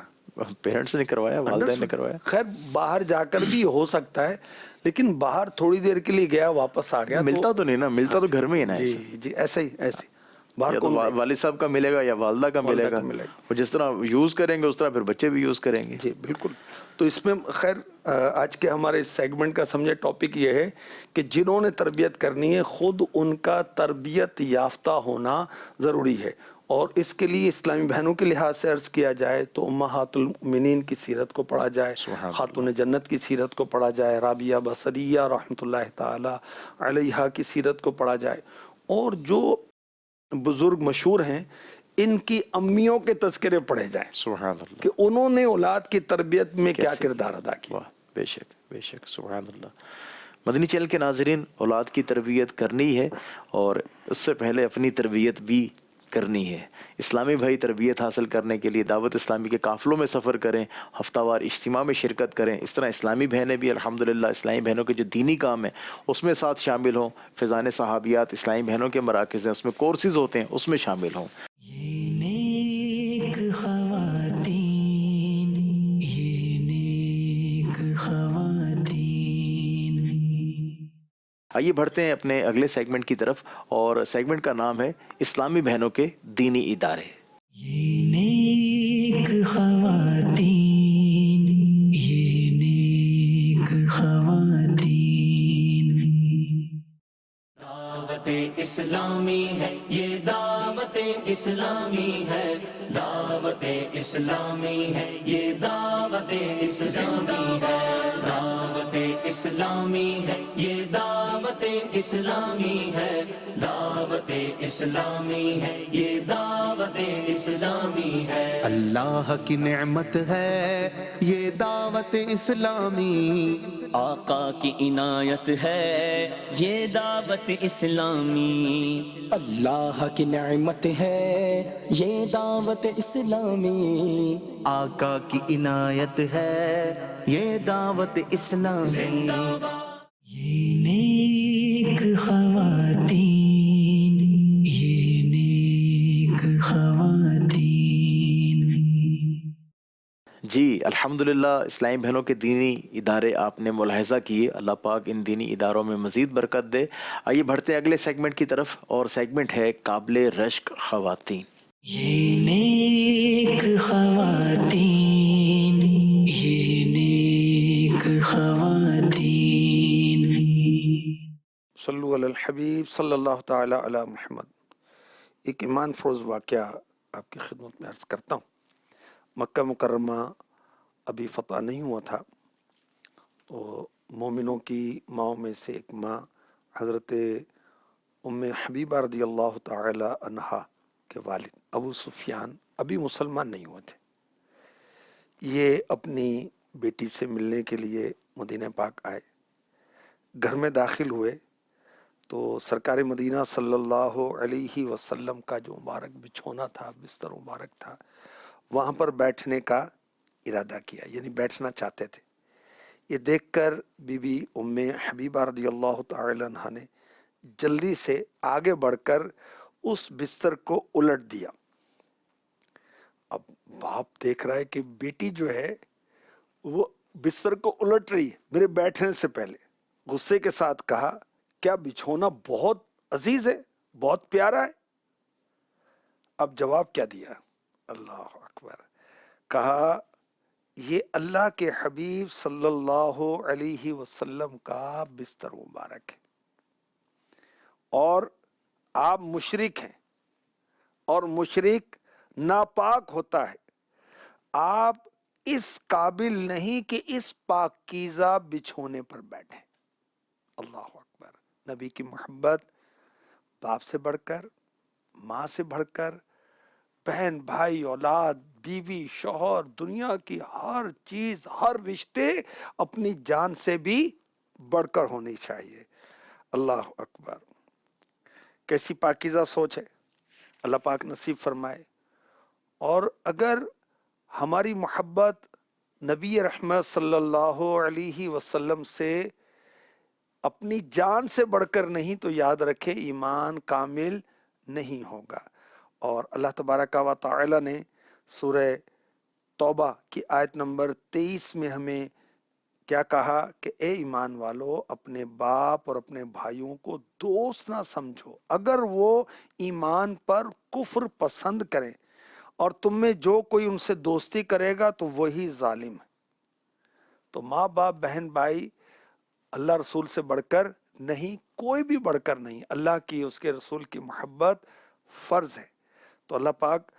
پیرنٹس نے کروایا، والدین نے کروایا. خیر باہر جا کر بھی ہو سکتا ہے، لیکن باہر تھوڑی دیر کے لیے گیا واپس آ گیا ملتا تو نہیں نا، ملتا تو گھر میں ہی نا. جی جی ایسے ہی ایسے باہر یا تو کون دے گا؟ والد صاحب کا ملے گا یا والدہ کا ملے گا، اور جس طرح یوز کریں گے اس طرح پھر بچے بھی یوز کریں گے. جی بالکل. تو اس میں خیر آج کے ہمارے اس سیگمنٹ کا سمجھے ٹاپک یہ ہے کہ جنہوں نے تربیت کرنی ہے خود ان کا تربیت یافتہ ہونا ضروری ہے. اور اس کے لیے اسلامی بہنوں کے لحاظ سے عرض کیا جائے تو امہات المؤمنین کی سیرت کو پڑھا جائے، خاتون جنت کی سیرت کو پڑھا جائے، رابعہ بصریہ رحمۃ اللہ تعالی علیہا کی سیرت کو پڑھا جائے، اور جو بزرگ مشہور ہیں ان کی امیوں کے تذکرے پڑھے جائیں سبحان اللہ، کہ انہوں نے اولاد کی تربیت میں کیا کردار ادا کیا. واہ، بے شک بے شک، سبحان اللہ. مدنی چینل کے ناظرین، اولاد کی تربیت کرنی ہے اور اس سے پہلے اپنی تربیت بھی کرنی ہے. اسلامی بھائی تربیت حاصل کرنے کے لیے دعوت اسلامی کے قافلوں میں سفر کریں، ہفتہ وار اجتماع میں شرکت کریں. اس طرح اسلامی بہنیں بھی الحمدللہ اسلامی بہنوں کے جو دینی کام ہیں اس میں ساتھ شامل ہوں. فیضان صحابیات اسلامی بہنوں کے مراکز ہیں، اس میں کورسز ہوتے ہیں، اس میں شامل ہوں. یہ نیک خواتین، یہ نیک خواتین. آئیے بڑھتے ہیں اپنے اگلے سیگمنٹ کی طرف، اور سیگمنٹ کا نام ہے اسلامی بہنوں کے دینی ادارے. یہ نیک خواتین، یہ نیک خواتین. دعوت اسلامی ہے، یہ دعوت اسلامی ہے، دعوت اسلامی ہے، یہ دعوت اسلامی ہے، دعوت اسلامی ہے، یہ دعوت اسلامی ہے، دعوت اسلامی ہے، یہ دعوت اسلامی ہے. اللہ کی نعمت ہے یہ دعوت اسلامی، آقا کی عنایت ہے یہ دعوت اسلامی. اللہ کی نعمت ہے یہ دعوت اسلامی، آقا کی عنایت ہے یہ دعوت اسلامی. یہ نیک خواتین، یہ نیک خواتین. جی الحمدللہ، اسلامی بہنوں کے دینی ادارے آپ نے ملاحظہ کیے. اللہ پاک ان دینی اداروں میں مزید برکت دے. آئیے بڑھتے ہیں اگلے سیگمنٹ کی طرف، اور سیگمنٹ ہے قابل رشک خواتین. یہ نیک خواتین، یہ نیک خواتین. صلو علی الحبیب صلی اللہ تعالی علی محمد. ایک ایمان فروز واقعہ آپ کی خدمت میں عرض کرتا ہوں. مکہ مکرمہ ابھی فتح نہیں ہوا تھا، تو مومنوں کی ماؤں میں سے ایک ماں حضرت ام حبیبہ رضی اللہ تعالی عنہا کے والد ابو سفیان ابھی مسلمان نہیں ہوئے تھے. یہ اپنی بیٹی سے ملنے کے لیے مدینہ پاک آئے. گھر میں داخل ہوئے تو سرکار مدینہ صلی اللہ علیہ وسلم کا جو مبارک بچھونا تھا، بستر مبارک تھا، وہاں پر بیٹھنے کا ارادہ کیا، یعنی بیٹھنا چاہتے تھے. یہ دیکھ کر بی بی ام حبیبہ رضی اللہ تعالی عنہا نے جلدی سے آگے بڑھ کر اس بستر کو الٹ دیا. اب باپ دیکھ رہا ہے کہ بیٹی جو ہے وہ بستر کو الٹ رہی ہے میرے بیٹھنے سے پہلے. غصے کے ساتھ کہا کیا بچھونا بہت عزیز ہے, بہت پیارا ہے؟ اب جواب کیا دیا؟ اللہ اکبر. کہا یہ اللہ کے حبیب صلی اللہ علیہ وسلم کا بستر مبارک ہے, اور آپ مشرک ہیں, اور مشرک ناپاک ہوتا ہے. آپ اس قابل نہیں کہ اس پاکیزہ بچھونے پر بیٹھیں. اللہ اکبر. نبی کی محبت باپ سے بڑھ کر, ماں سے بڑھ کر, بہن بھائی اولاد بیوی شوہر, دنیا کی ہر چیز ہر رشتے اپنی جان سے بھی بڑھ کر ہونی چاہیے. اللہ اکبر. کیسی پاکیزہ سوچ ہے, اللہ پاک نصیب فرمائے. اور اگر ہماری محبت نبی رحمت صلی اللہ علیہ وسلم سے اپنی جان سے بڑھ کر نہیں تو یاد رکھے ایمان کامل نہیں ہوگا. اور اللہ تبارک و تعالی نے سورہ توبہ کی آیت نمبر 23 میں ہمیں کیا کہا کہ اے ایمان والو اپنے باپ اور اپنے بھائیوں کو دوست نہ سمجھو اگر وہ ایمان پر کفر پسند کریں, اور تم میں جو کوئی ان سے دوستی کرے گا تو وہی ظالم ہے. تو ماں باپ بہن بھائی اللہ رسول سے بڑھ کر نہیں, کوئی بھی بڑھ کر نہیں. اللہ کی اس کے رسول کی محبت فرض ہے. تو اللہ پاک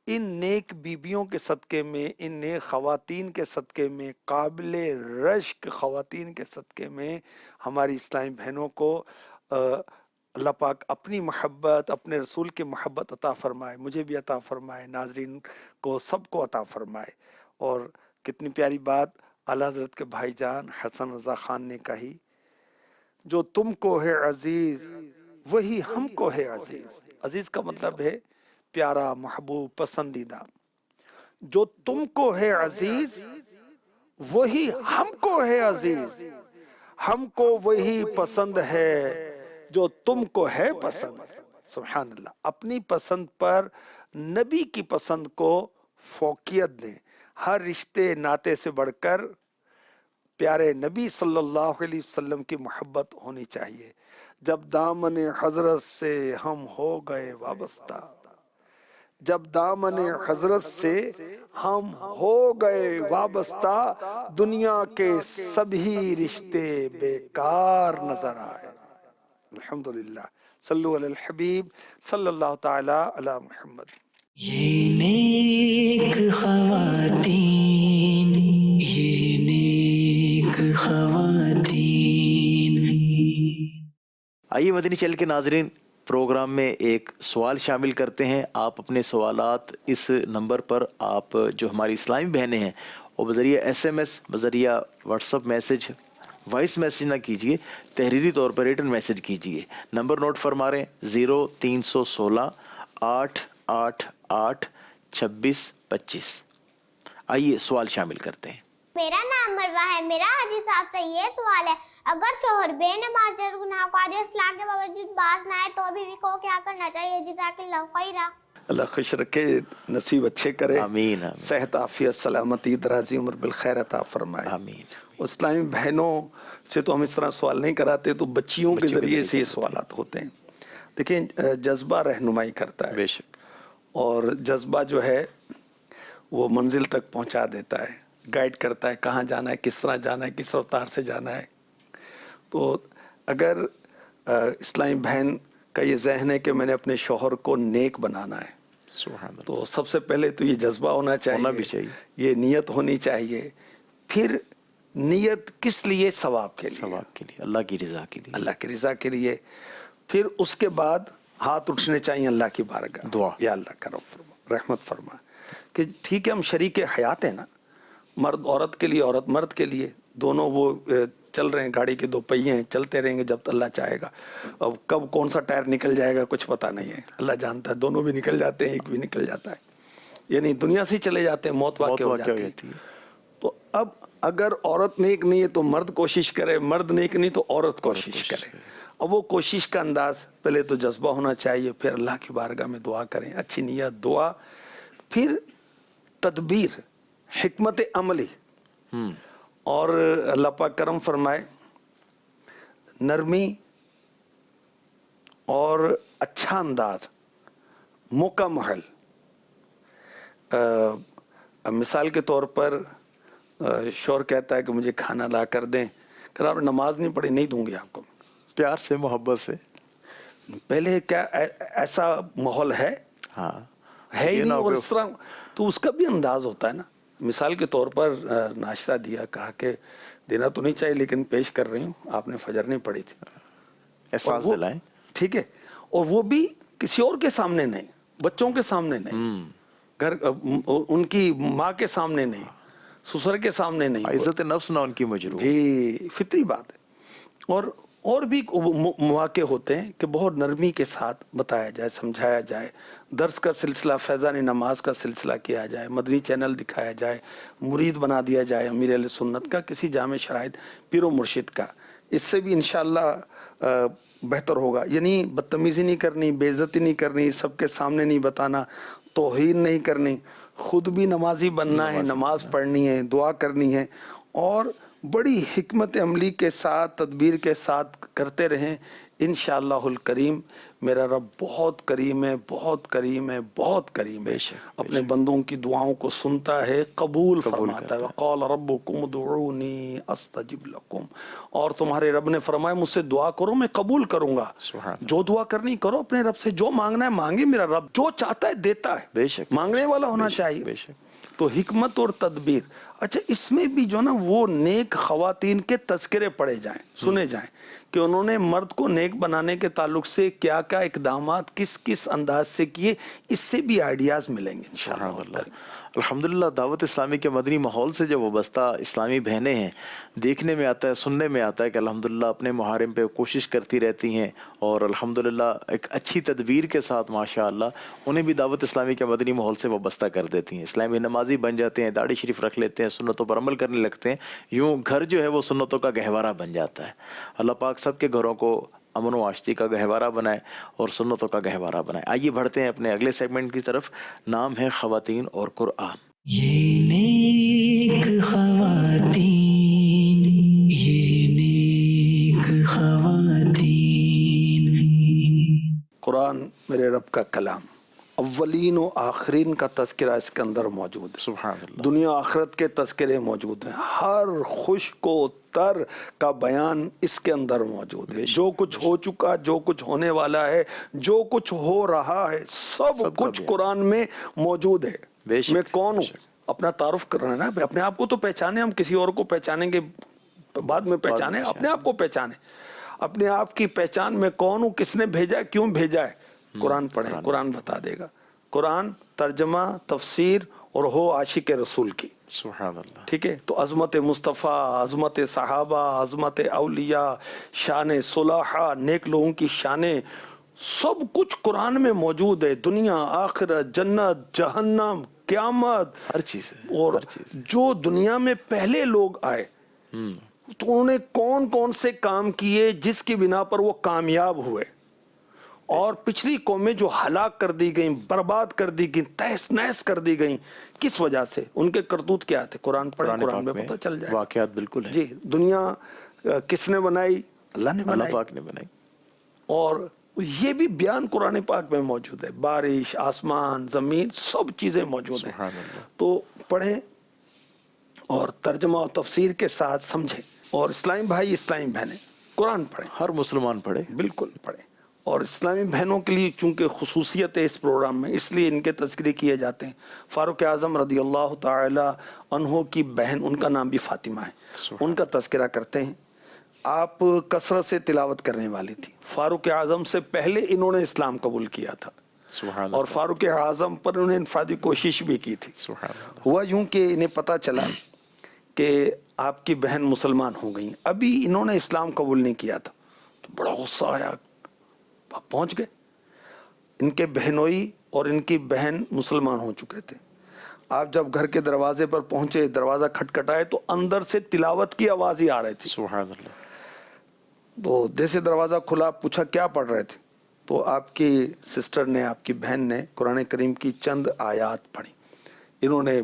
ان نیک بیبیوں کے صدقے میں, ان نیک خواتین کے صدقے میں, قابل رشک خواتین کے صدقے میں ہماری اسلامی بہنوں کو اللہ پاک اپنی محبت, اپنے رسول کی محبت عطا فرمائے. مجھے بھی عطا فرمائے, ناظرین کو سب کو عطا فرمائے. اور کتنی پیاری بات اعلیٰ حضرت کے بھائی جان حسن رضا خان نے کہی, جو تم کو ہے عزیز وہی ہم کو ہے عزیز. عزیز کا مطلب ہے پیارا, محبوب, پسندیدہ. جو تم کو ہے عزیز وہی ہم کو ہے عزیز, ہم کو وہی پسند ہے جو تم کو ہے پسند. سبحان اللہ. اپنی پسند پر نبی کی پسند کو فوقیت دیں. ہر رشتے ناطے سے بڑھ کر پیارے نبی صلی اللہ علیہ وسلم کی محبت ہونی چاہیے. جب دامن حضرت سے ہم ہو گئے وابستہ, جب دامن حضرت سے ہم ہو گئے وابستہ, دنیا کے سبھی رشتے بیکار نظر آئے. الحمدللہ. صلو علی الحبیب صلی اللہ تعالی علی محمد. یہ نیک خواتین, یہ نیک خواتین. آئیے مدنی چینل کے ناظرین, پروگرام میں ایک سوال شامل کرتے ہیں. آپ اپنے سوالات اس نمبر پر, آپ جو ہماری اسلامی بہنیں ہیں وہ بذریعہ SMS, بذریعہ WhatsApp message, voice message نہ کیجیے, تحریری طور پر ریٹن میسج کیجیے. نمبر نوٹ فرما رہے ہیں 0316 888 2625. آئیے سوال شامل کرتے ہیں. میرا نام مروہ ہے. میرا حاجی صاحب سے یہ سوال ہے, اگر شوہر بے نماز گناہ کو آدھے اصلاح کے باوجود باز نہ آئے تو بیوی کو کیا کرنا چاہیے؟ جزاک اللہ خیرہ. اللہ خوش رکھے, نصیب اچھے کرے, آمین. صحت عافیت سلامتی درازی عمر بالخیر عطا فرمائے. آمین. اسلامی بہنوں سے تو ہم اس طرح سوال نہیں کراتے, تو بچیوں کے ذریعے سے یہ سوالات ہوتے ہیں. دیکھیں, جذبہ رہنمائی کرتا ہے, بے شک, اور جذبہ جو ہے وہ منزل تک پہنچا دیتا ہے, گائیڈ کرتا ہے کہاں جانا ہے, کس طرح جانا ہے, کس رفتار سے جانا ہے. تو اگر اسلامی بہن کا یہ ذہن ہے کہ میں نے اپنے شوہر کو نیک بنانا ہے, سبحان اللہ, تو سب سے پہلے تو یہ جذبہ ہونا بھی چاہیے, چاہیے. یہ نیت ہونی چاہیے. پھر نیت کس لیے؟ ثواب کے لیے, ثواب کے لیے, اللہ کی رضا کے لیے, اللہ کی رضا کے لیے. پھر اس کے بعد ہاتھ اٹھنے چاہیے اللہ کی بارگاہ, دعا, یا اللہ کرم فرما, رحمت فرما, کہ ٹھیک ہے ہم شریک حیات ہیں نا, مرد عورت کے لیے, عورت مرد کے لیے, دونوں وہ چل رہے ہیں, گاڑی کے دو پہیے ہیں, چلتے رہیں گے جب تک اللہ چاہے گا. اب کب کون سا ٹائر نکل جائے گا کچھ پتہ نہیں ہے, اللہ جانتا ہے. دونوں بھی نکل جاتے ہیں, ایک بھی نکل جاتا ہے, یعنی دنیا سے چلے جاتے ہیں, موت واقع ہو جاتی ہے. تو اب اگر عورت نیک نہیں ہے تو مرد کوشش کرے, مرد نیک نہیں تو عورت کوشش کرے. اب وہ کوشش کا انداز پہلے تو جذبہ ہونا چاہیے, پھر اللہ کی بارگاہ میں دعا کریں, اچھی نیت, دعا, پھر تدبیر, حکمت عملی, اور اللہ پاک کرم فرمائے, نرمی اور اچھا انداز، موقع محل. مثال کے طور پر شوہر کہتا ہے کہ مجھے کھانا لا کر دیں، کہ آپ نے نماز نہیں پڑھی، نہیں دوں گی آپ کو. پیار سے، محبت سے. پہلے کیا ایسا ماحول ہے؟ ہاں ہے ہی نہیں. اور اس طرح تو اس کا بھی انداز ہوتا ہے نا. مثال کے طور پر ناشتہ دیا، کہا کہ دینا تو نہیں چاہیے لیکن پیش کر رہی ہوں، آپ نے فجر نہیں پڑھی تھی. احساس دلائیں. ٹھیک ہے. اور وہ بھی کسی اور کے سامنے نہیں، بچوں کے سامنے نہیں، گھر ان کی ماں کے سامنے نہیں، سسر کے سامنے نہیں. عزت نفس نہ ان کی مجروح. جی فطری بات ہے. اور بھی مواقع ہوتے ہیں کہ بہت نرمی کے ساتھ بتایا جائے، سمجھایا جائے. درس کا سلسلہ، فیضان نماز کا سلسلہ کیا جائے، مدنی چینل دکھایا جائے، مرید بنا دیا جائے امیر اہل سنت کا، کسی جامع شرائط پیر و مرشد کا. اس سے بھی انشاءاللہ بہتر ہوگا. یعنی بدتمیزی نہیں کرنی، بے عزتی نہیں کرنی، سب کے سامنے نہیں بتانا، توہین نہیں کرنی. خود بھی نمازی بننا ہے، نماز پڑھنی ہے، دعا کرنی ہے، اور بڑی حکمت عملی کے ساتھ، تدبیر کے ساتھ کرتے رہیں. انشاءاللہ الکریم میرا رب بہت کریم ہے، بہت کریم ہے، بہت کریم ہے. اپنے بندوں کی دعاؤں کو سنتا ہے، قبول فرماتا ہے. وقال ربکم ادعونی استجب لکم. اور تمہارے رب نے فرمایا مجھ سے دعا کرو میں قبول کروں گا. جو دعا کرنی کرو اپنے رب سے، جو مانگنا ہے مانگے. میرا رب جو چاہتا ہے دیتا ہے، مانگنے والا ہونا چاہیے. تو حکمت اور تدبیر. اچھا اس میں بھی جو نا وہ نیک خواتین کے تذکرے پڑھے جائیں، سنے جائیں کہ انہوں نے مرد کو نیک بنانے کے تعلق سے کیا کیا اقدامات کس کس انداز سے کیے. اس سے بھی آئیڈیاز ملیں گے انشاءاللہ. الحمدللہ دعوت اسلامی کے مدنی ماحول سے جو وابستہ اسلامی بہنیں ہیں، دیکھنے میں آتا ہے، سننے میں آتا ہے کہ الحمدللہ اپنے محارم پہ کوشش کرتی رہتی ہیں، اور الحمدللہ ایک اچھی تدبیر کے ساتھ ماشاءاللہ انہیں بھی دعوت اسلامی کے مدنی ماحول سے وابستہ کر دیتی ہیں. اسلامی نمازی بن جاتے ہیں، داڑھی شریف رکھ لیتے ہیں، سنتوں پر عمل کرنے لگتے ہیں. یوں گھر جو ہے وہ سنتوں کا گہوارہ بن جاتا ہے. اللہ پاک سب کے گھروں کو امن و آشتی کا گہوارہ بنائے اور سنتوں کا گہوارہ بنائے. آئیے بڑھتے ہیں اپنے اگلے سیگمنٹ کی طرف. نام ہے خواتین اور قرآن. یہ نیک خواتین، یہ نیک خواتین. قرآن میرے رب کا کلام، اولین و آخرین کا تذکرہ اس کے اندر موجود ہے. سبحان اللہ. دنیا آخرت کے تذکرے موجود ہیں. ہر خشک و تر کا بیان اس کے اندر موجود ہے. جو کچھ ہو چکا، جو کچھ ہونے والا ہے، جو کچھ ہو رہا ہے، سب کچھ قرآن میں موجود ہے. میں کون ہوں اپنا تعارف کرنا ہے نا. اپنے آپ کو تو پہچانے، ہم کسی اور کو پہچانیں گے بعد میں پہچانے. اپنے آپ کو پہچانے، اپنے آپ کی پہچان میں کون ہوں، کس نے بھیجا ہے، کیوں بھیجا ہے. قرآن پڑھیں، قرآن بتا دے گا. قرآن ترجمہ، تفسیر اور ہو عاشق رسول کی. سبحان اللہ. ٹھیک ہے. تو عظمت مصطفیٰ، عظمت صحابہ، عظمت اولیاء، شان صلحاء، نیک لوگوں کی شانیں، سب کچھ قرآن میں موجود ہے. دنیا، آخرت، جنت، جہنم، قیامت، ہر چیز ہے. اور جو دنیا میں پہلے لوگ آئے تو انہوں نے کون کون سے کام کیے جس کی بنا پر وہ کامیاب ہوئے، اور پچھلی قومیں جو ہلاک کر دی گئیں، برباد کر دی گئیں، تہس نہس کر دی گئیں، کس وجہ سے، ان کے کرتوت کیا تھے. قرآن پڑھیں، قرآن میں پتہ چل جائے. واقعات بالکل ہیں. جی دنیا کس نے بنائی؟ اللہ نے بنائی. اللہ پاک نے بنائی. اور یہ بھی بیان قرآن پاک میں موجود ہے. بارش، آسمان، زمین، سب چیزیں موجود ہیں. تو پڑھیں اور ترجمہ و تفسیر کے ساتھ سمجھیں. اور اسلامی بھائی، اسلامی بہنیں قرآن پڑھیں. ہر مسلمان پڑھے. بالکل پڑھیں. اور اسلامی بہنوں کے لیے چونکہ خصوصیت ہے اس پروگرام میں، اس لیے ان کے تذکرے کیے جاتے ہیں. فاروق اعظم رضی اللہ تعالی عنہ کی بہن، ان کا نام بھی فاطمہ ہے، ان کا تذکرہ کرتے ہیں. آپ کثرت سے تلاوت کرنے والی تھی. فاروق اعظم سے پہلے انہوں نے اسلام قبول کیا تھا، اور فاروق اعظم پر انہوں نے انفرادی کوشش بھی کی تھی. ہوا یوں کہ انہیں پتہ چلا کہ آپ کی بہن مسلمان ہو گئی، ابھی انہوں نے اسلام قبول نہیں کیا تھا. تو بڑا غصہ آیا، پہنچ گئے. ان کے بہنوئی اور ان کی بہن مسلمان ہو چکے تھے. آپ جب گھر کے دروازے پر پہنچے، دروازہ کھٹکھٹائے تو اندر سے تلاوت کی آواز ہی آ رہی تھی. سبحان اللہ. تو جیسے دروازہ کھلا، پوچھا کیا پڑھ رہے تھے؟ تو آپ کی سسٹر نے، آپ کی بہن نے قرآن کریم کی چند آیات پڑھی. انہوں نے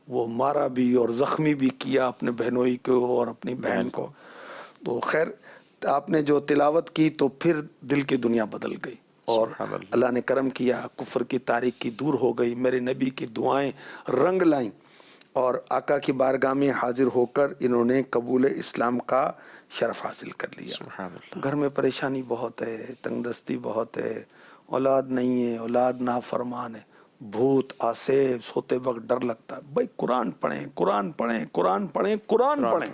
وہ مارا بھی اور زخمی بھی کیا اپنے بہنوئی کو اور اپنی بہن کو. تو خیر آپ نے جو تلاوت کی تو پھر دل کی دنیا بدل گئی اور سبحان اللہ۔ اللہ نے کرم کیا، کفر کی تاریکی دور ہو گئی، میرے نبی کی دعائیں رنگ لائیں اور آقا کی بارگاہ میں حاضر ہو کر انہوں نے قبول اسلام کا شرف حاصل کر لیا۔ سبحان اللہ۔ گھر میں پریشانی بہت ہے، تنگ دستی بہت ہے، اولاد نہیں ہے، اولاد نافرمان ہے، بھوت آسے، سوتے وقت ڈر لگتا ہے، بھائی قرآن پڑھیں، قرآن پڑھیں، قرآن پڑھیں، قرآن پڑھیں،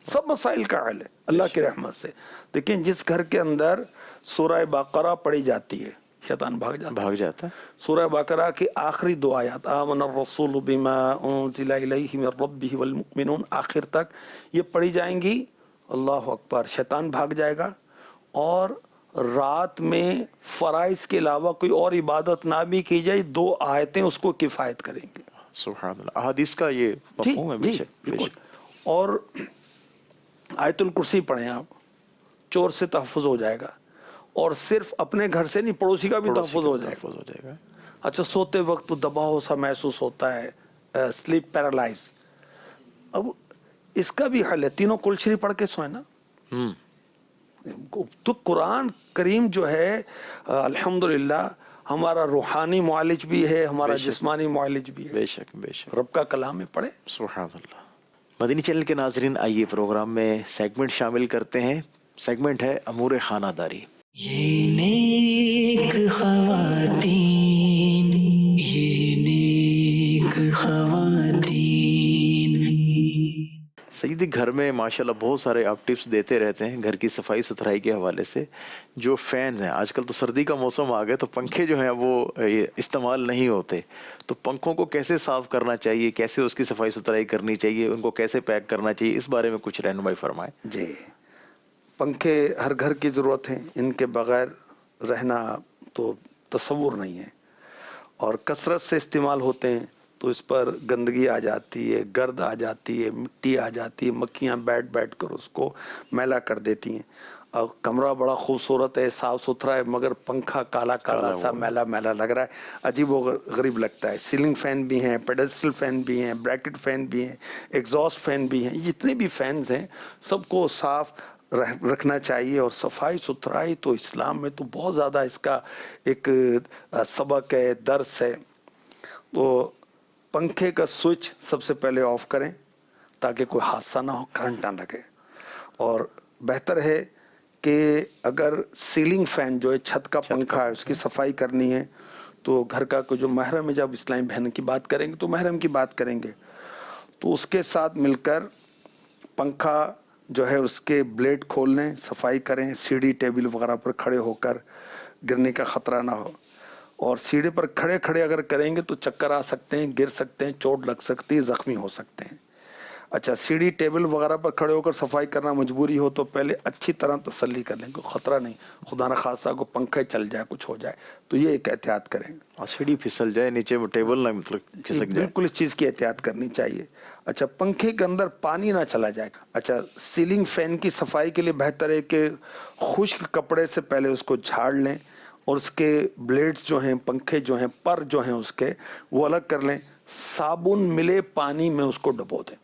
سب مسائل کا حل ہے اللہ کی رحمت سے۔ لیکن جس گھر کے اندر سورہ بقرہ پڑھی جاتی ہے شیطان بھاگ جاتا ہے۔ سورہ بقرہ کی آخری دو آیات آمن الرسول بما انزل الیہ من ربہ والمؤمنون آخر تک یہ پڑھی جائیں گی، اللہ اکبر، شیطان بھاگ جائے گا اور رات میں فرائض کے علاوہ کوئی اور عبادت نہ بھی کی جائے، دو آیتیں اس کو کفایت کریں گی۔ سبحان اللہ، احادیث کا یہ مفہوم ہے، بے شک بے بالکل۔ شک۔ اور آیت الکرسی پڑھیں آپ، چور سے تحفظ ہو جائے گا، اور صرف اپنے گھر سے نہیں، پڑوسی کا بھی تحفظ ہو جائے گا۔ اچھا، سوتے وقت تو دباؤ سا محسوس ہوتا ہے، سلیپ پیرالائز، اب اس کا بھی حل ہے، تینوں کل شریف پڑھ کے سوئیں نا۔ تو قرآن کریم جو ہے الحمدللہ ہمارا روحانی معالج بھی ہے، ہمارا جسمانی معالج بھی ہے، بے شک بے شک، رب کا کلام ہے، پڑھے۔ سبحان اللہ۔ مدنی چینل کے ناظرین، آئیے پروگرام میں سیگمنٹ شامل کرتے ہیں۔ سیگمنٹ ہے امور خانہ داری۔ یہ نیک خواتین، یہ نیک خواتین۔ سیدی، گھر میں ماشاءاللہ بہت سارے آپ ٹپس دیتے رہتے ہیں گھر کی صفائی ستھرائی کے حوالے سے۔ جو فینز ہیں، آج کل تو سردی کا موسم آ گیا تو پنکھے جو ہیں وہ استعمال نہیں ہوتے، تو پنکھوں کو کیسے صاف کرنا چاہیے، کیسے اس کی صفائی ستھرائی کرنی چاہیے، ان کو کیسے پیک کرنا چاہیے، اس بارے میں کچھ رہنمائی فرمائیں۔ جی، پنکھے ہر گھر کی ضرورت ہیں، ان کے بغیر رہنا تو تصور نہیں ہے، اور کثرت سے استعمال ہوتے ہیں تو اس پر گندگی آ جاتی ہے، گرد آ جاتی ہے، مٹی آ جاتی ہے، مکھیاں بیٹھ کر اس کو میلا کر دیتی ہیں۔ اور کمرہ بڑا خوبصورت ہے، صاف ستھرا ہے، مگر پنکھا کالا سا میلا لگ رہا ہے، عجیب و غریب لگتا ہے۔ سیلنگ فین بھی ہیں، پیڈسٹل فین بھی ہیں، بریکٹ فین بھی ہیں، ایگزاسٹ فین بھی ہیں، جتنے بھی فینز ہیں سب کو صاف رکھنا چاہیے۔ اور صفائی ستھرائی تو اسلام میں تو بہت زیادہ اس کا ایک سبق ہے، درس ہے۔ تو پنکھے کا سوئچ سب سے پہلے آف کریں تاکہ کوئی حادثہ نہ ہو، کرنٹ نہ لگے۔ اور بہتر ہے کہ اگر سیلنگ فین جو ہے، چھت کا پنکھا ہے، اس کی صفائی کرنی ہے تو گھر کا کوئی جو محرم ہے، جب اسلامی بہن کی بات کریں گے تو محرم کی بات کریں گے، تو اس کے ساتھ مل کر پنکھا جو ہے اس کے بلیڈ کھول لیں، صفائی کریں، سیڑھی ٹیبل وغیرہ پر کھڑے ہو کر گرنے کا خطرہ نہ ہو۔ اور سیڑھی پر کھڑے اگر کریں گے تو چکر آ سکتے ہیں، گر سکتے ہیں، چوٹ لگ سکتی ہے، زخمی ہو سکتے ہیں۔ اچھا، سیڑھی ٹیبل وغیرہ پر کھڑے ہو کر صفائی کرنا مجبوری ہو تو پہلے اچھی طرح تسلی کر لیں، کوئی خطرہ نہیں، خدا نہ خاصہ کو پنکھا چل جائے، کچھ ہو جائے تو یہ ایک احتیاط کریں۔ سیڑھی پھسل جائے، نیچے وہ ٹیبل نہ مطلب کھسک جائے، بالکل اس چیز کی احتیاط کرنی چاہیے۔ اچھا، پنکھے کے اندر پانی نہ چلا جائے۔ اچھا، سیلنگ فین کی صفائی کے لیے بہتر ہے کہ خشک کپڑے سے پہلے اس کو جھاڑ لیں، اور اس کے بلیڈز جو ہیں، پنکھے جو ہیں، پر جو ہیں اس کے، وہ الگ کر لیں، صابن ملے پانی میں اس کو ڈبو دیں۔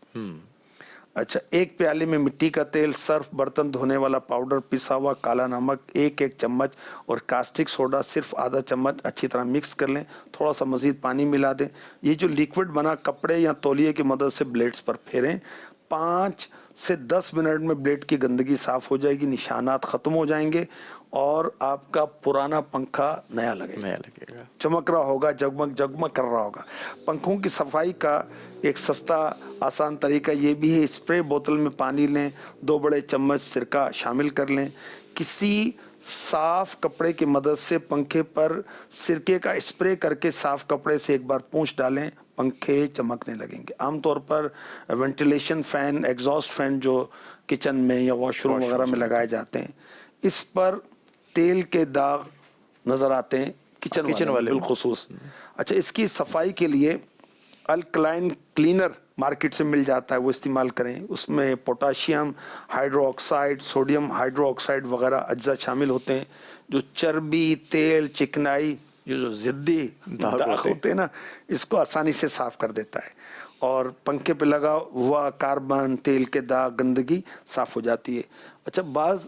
اچھا، ایک پیالے میں مٹی کا تیل، سرف، برتن دھونے والا پاؤڈر، پسا ہوا کالا نمک ایک چمچ، اور کاسٹک سوڈا صرف آدھا چمچ اچھی طرح مکس کر لیں، تھوڑا سا مزید پانی ملا دیں۔ یہ جو لیکوڈ بنا کپڑے یا تولیے کی مدد سے بلیڈز پر پھیریں، 5 سے 10 منٹ میں بلیڈ کی گندگی صاف ہو جائے گی، نشانات ختم ہو جائیں گے، اور آپ کا پرانا پنکھا نیا لگے گا، چمک رہا ہوگا، جگمگ کر رہا ہوگا۔ پنکھوں کی صفائی کا ایک سستا آسان طریقہ یہ بھی ہے، اسپرے بوتل میں پانی لیں، 2 بڑے چمچ سرکہ شامل کر لیں، کسی صاف کپڑے کی مدد سے پنکھے پر سرکے کا اسپرے کر کے صاف کپڑے سے ایک بار پونچھ ڈالیں، پنکھے چمکنے لگیں گے۔ عام طور پر وینٹیلیشن فین، ایگزاسٹ فین جو کچن میں یا واش روم وغیرہ میں لگائے جاتے ہیں، اس پر تیل کے داغ نظر آتے ہیں، کچن والے بالخصوص۔ اچھا، اس کی صفائی کے لیے الکلائن کلینر مارکیٹ سے مل جاتا ہے، وہ استعمال کریں۔ اس میں potassium hydro oxide, sodium hydro oxide وغیرہ اجزاء شامل ہوتے ہیں، جو چربی، تیل، چکنائی، جو ضدی داغ ہوتے ہیں نا، اس کو آسانی سے صاف کر دیتا ہے، اور پنکھے پہ لگا ہوا کاربن، تیل کے داغ، گندگی صاف ہو جاتی ہے۔ اچھا، بعض